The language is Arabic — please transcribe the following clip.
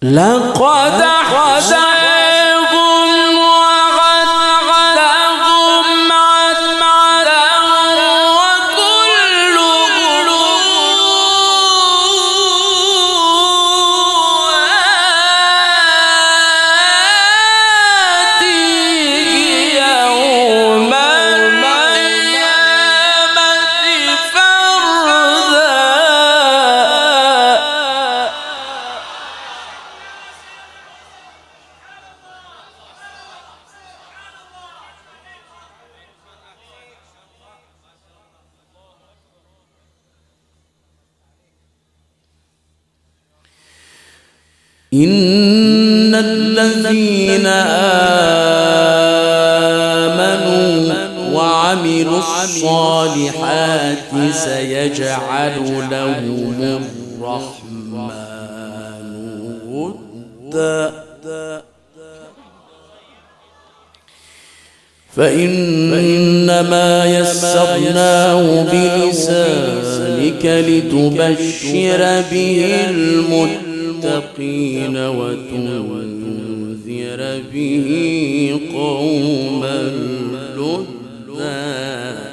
لقد حزاهم وغدهم عدهم وكلهم آتيه يوم القيامة فردا. إن الذين آمنوا وعملوا الصالحات سيجعل لهم الرحمن ودا فإنما يسرناه بلسانك لتبشر به المتقين وتنذر به قوما لدا.